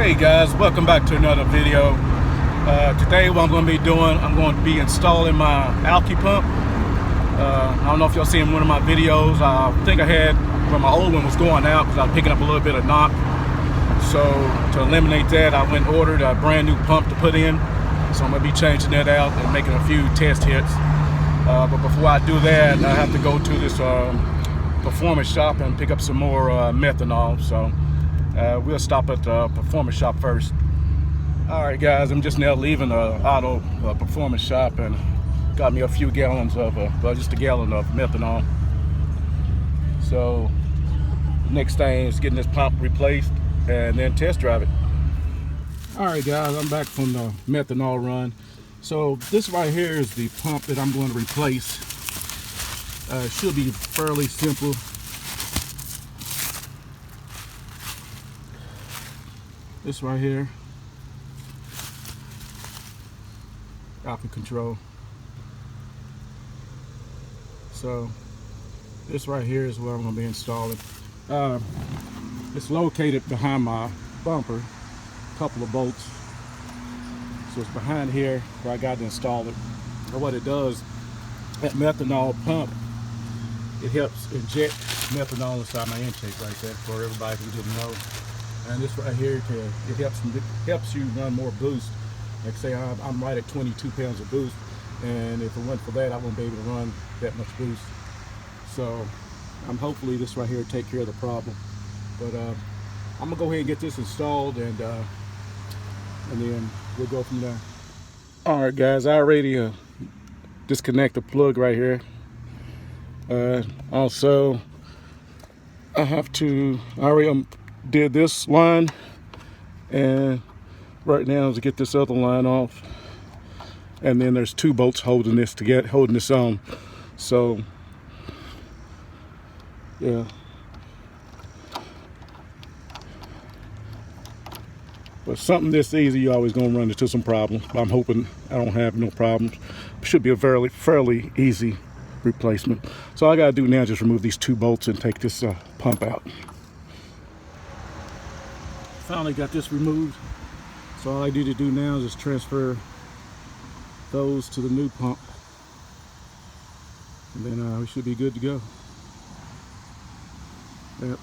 Hey guys, welcome back to another video. Today what I'm going to be doing, I'm going to be installing my alky pump. I don't know if y'all seen one of my videos. I think I had where my old one was going out because I was picking up a little bit of knock. So to eliminate that, I went and ordered a brand new pump to put in. So I'm going to be changing that out and making a few test hits. But before I do that, I have to go to this performance shop and pick up some more methanol. So we'll stop at the performance shop first. All right guys, I'm just now leaving the auto performance shop and got me a few gallons of well, just a gallon of methanol. So next thing is getting this pump replaced and then test drive it. All right guys, I'm back from the methanol run. So this right here is the pump that I'm going to replace. It should be fairly simple. This right here, Alkycontrol. So this right here is where I'm going to be installing. It's located behind my bumper, a couple of bolts. So it's behind here where I got to install it. And what it does, that methanol pump, it helps inject methanol inside my intake right there for everybody who didn't know. And this right here, it helps you run more boost. Like say I'm right at 22 pounds of boost, and if it wasn't for that, I wouldn't be able to run that much boost. So hopefully this right here take care of the problem. But I'm gonna go ahead and get this installed, and then we'll go from there. All right guys, I already disconnect the plug right here. Also I already did this line, and right now is to get this other line off, and then there's two bolts holding this on. So yeah, but something this easy, you're always gonna run into some problems. But I'm hoping I don't have no problems. It should be a fairly easy replacement. So all I gotta do now is just remove these two bolts and take this pump out. Finally got this removed, so all I need to do now is just transfer those to the new pump, and then we should be good to go. Yep.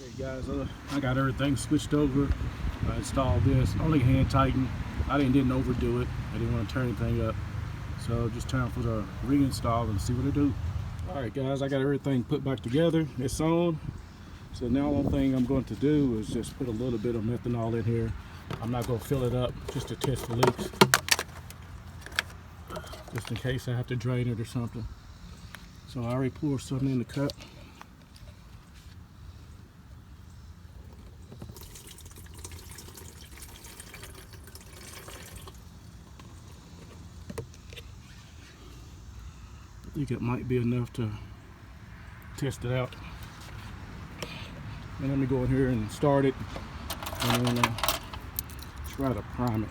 Okay guys, I got everything switched over. I installed this, only hand tighten. I didn't overdo it. I didn't want to turn anything up. So just time for the reinstall and see what it do. All right guys, I got everything put back together. It's on. So now one thing I'm going to do is just put a little bit of methanol in here. I'm not going to fill it up, just to test for leaks, just in case I have to drain it or something. So I already poured something in the cup. I think it might be enough to test it out. And let me go in here and start it, and then try to prime it.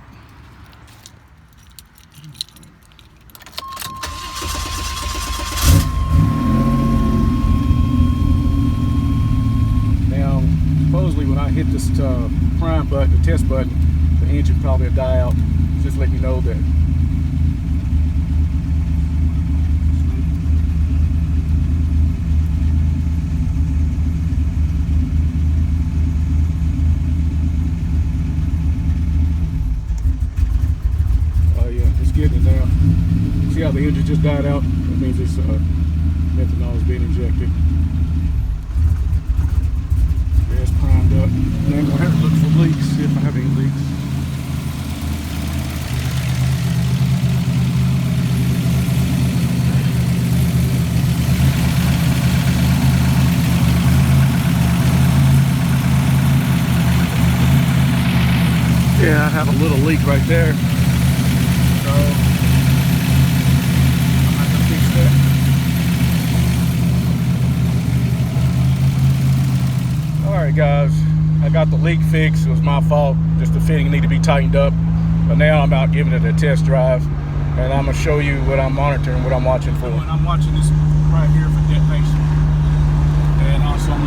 Now, supposedly when I hit this prime button, the test button, the engine probably will die out. Just let you know that. Getting it now. See how the engine just died out? That means this methanol is being injected. Yeah, it's primed up. And I'm gonna have to look for leaks, see if I have any leaks. Yeah, I have a little leak right there. So I'm not gonna fix that. Alright guys, I got the leak fixed. It was my fault. Just the fitting needed to be tightened up. But now I'm out giving it a test drive, and I'm gonna show you what I'm monitoring, what I'm watching for. And I'm watching this right here for detonation. And also I'm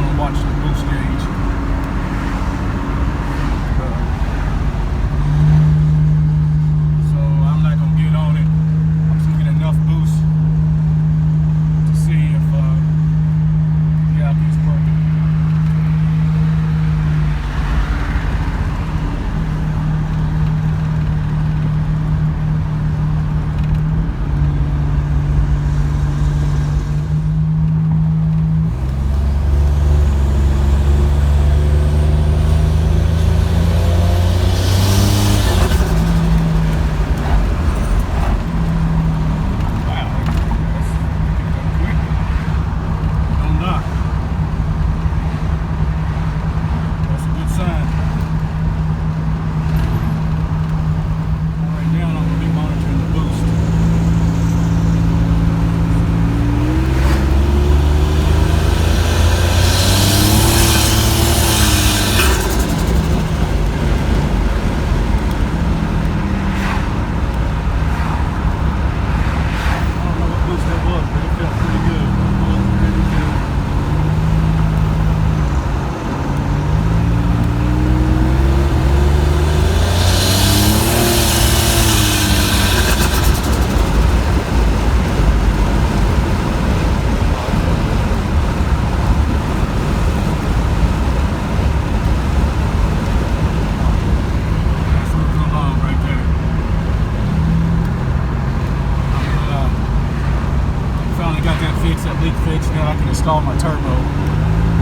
fixed, then I can install my turbo.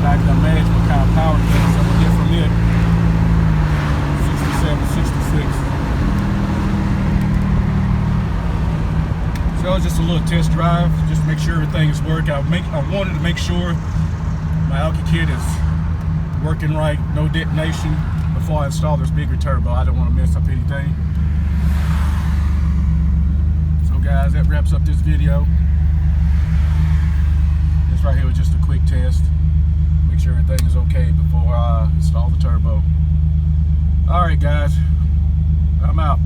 And I can imagine what kind of power gains I'm gonna get from it. 67, 66. So it's just a little test drive, just to make sure everything is working. I wanted to make sure my Alky kit is working right, no detonation, before I install this bigger turbo. I don't want to mess up anything. So guys, that wraps up this video. This right here was just a quick test. Make sure everything is okay before I install the turbo. Alright guys, I'm out.